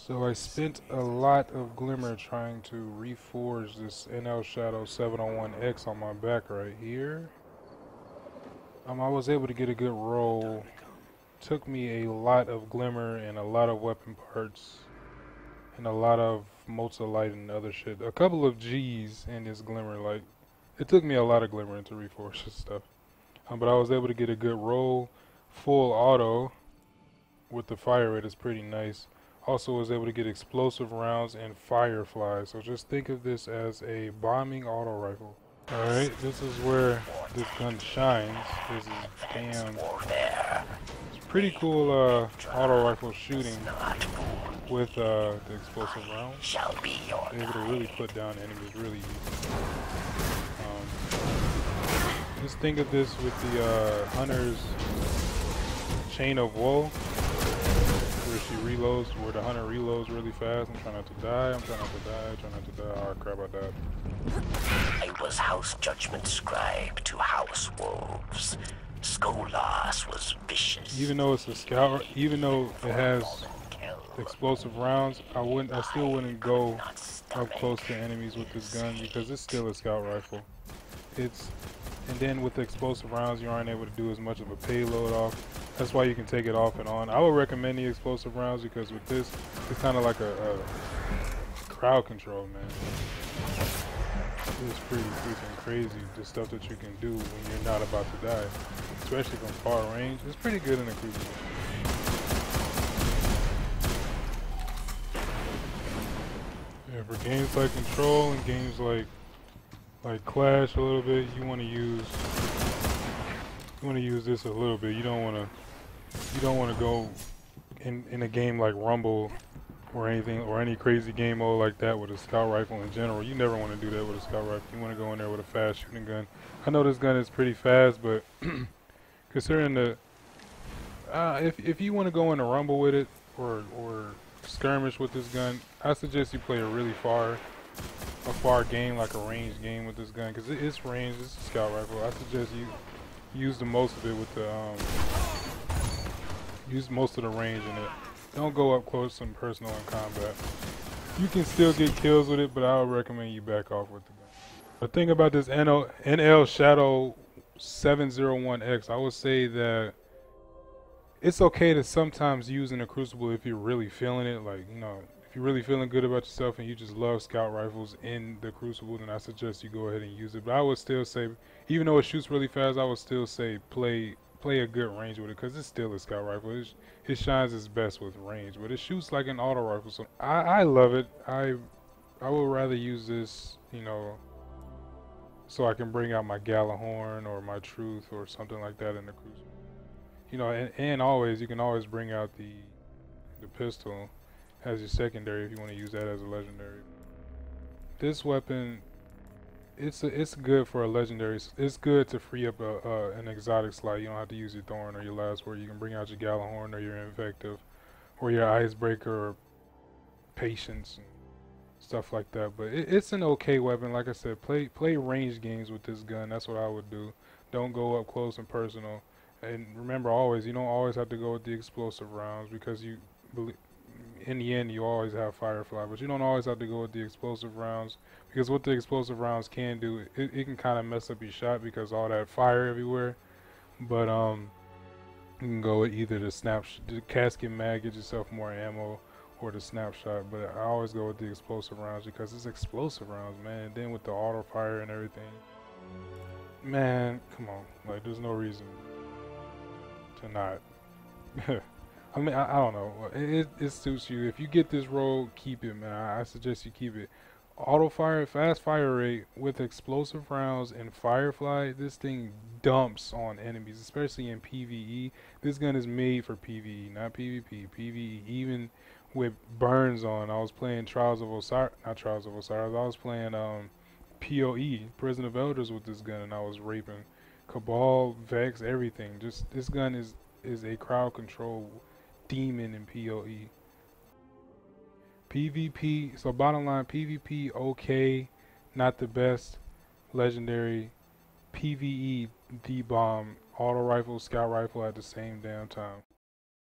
So I spent a lot of glimmer trying to reforge this NL Shadow 701X on my back right here. I was able to get a good roll. Took me a lot of glimmer and a lot of weapon parts and a lot of Mozilite and other shit. A couple of G's in this glimmer. Like, it took me a lot of glimmer to reforge this stuff. But I was able to get a good roll, full auto with the fire rate is pretty nice. Also was able to get explosive rounds and firefly. So just think of this as a bombing auto rifle. Alright, this is where this gun shines. This is damn, it's pretty cool auto rifle shooting with the explosive rounds. Able to really put down enemies really easy. Just think of this with the Hunter's chain of woe. Where she reloads, where the hunter reloads really fast. I'm trying not to die, I'm trying not to die, trying not to die. Oh crap, I died. I was house judgment scribe to house wolves. Skolas was vicious. Even though it's a scout, even though it has explosive rounds, I still wouldn't go up close to enemies with this gun because it's still a scout rifle. And then with the explosive rounds, you aren't able to do as much of a payload off. That's why you can take it off and on. I would recommend the explosive rounds because with this, it's kind of like a crowd control, man. It's pretty freaking crazy, the stuff that you can do when you're not about to die. Especially from far range. It's pretty good in the Crucible. Yeah, for games like Control and games like Clash a little bit, you want to use this a little bit. You don't want to go in a game like Rumble or anything or any crazy game mode like that with a scout rifle in general. You never want to do that with a scout rifle. You want to go in there with a fast shooting gun. I know this gun is pretty fast, but considering the if you want to go in a Rumble with it or skirmish with this gun, I suggest you play a far game, like a ranged game with this gun, because it's ranged. It's a scout rifle. I suggest you use the most of it with the use most of the range in it. Don't go up close and personal in combat. You can still get kills with it, but I would recommend you back off with the gun. The thing about this NL Shadow 701X, I would say that it's okay to sometimes use in a Crucible if you're really feeling it. Like, you know, if you're really feeling good about yourself and you just love scout rifles in the Crucible, then I suggest you go ahead and use it. But I would still say, even though it shoots really fast, I would still say play a good range with it, because it's still a scout rifle. It shines its best with range, but it shoots like an auto rifle. So I love it. I would rather use this, you know, so I can bring out my Gallahorn or my Truth or something like that in the Crucible. You know, and always, you can always bring out the pistol as your secondary if you want to use that as a legendary. This weapon, it's good for a legendary. It's good to free up an exotic slot. You don't have to use your Thorn or your Last Word. You can bring out your Gallahorn or your Invective or your Icebreaker or Patience and stuff like that. But it's an okay weapon. Like I said, play range games with this gun. That's what I would do. Don't go up close and personal. And remember, always, you don't always have to go with the explosive rounds, because in the end you always have Firefly, but you don't always have to go with the explosive rounds, because what the explosive rounds can do, it can kind of mess up your shot because all that fire everywhere. But you can go with either the casket mag, get yourself more ammo, or the snapshot. But I always go with the explosive rounds because it's explosive rounds, man. And then with the auto fire and everything, man, come on, like there's no reason to not. I mean, I don't know. It suits you. If you get this roll, keep it, man. I suggest you keep it. Auto fire, fast fire rate with explosive rounds and Firefly. This thing dumps on enemies, especially in PvE. This gun is made for PvE, not PvP. PvE, even with burns on. I was playing Trials of Osiris, not Trials of Osiris. I was playing PoE, Prison of Elders, with this gun, and I was raping Cabal, Vex, everything. Just this gun is a crowd control demon in PoE. PvP, so bottom line, PvP okay, not the best. Legendary. PvE, D-bomb, auto rifle, scout rifle at the same damn time.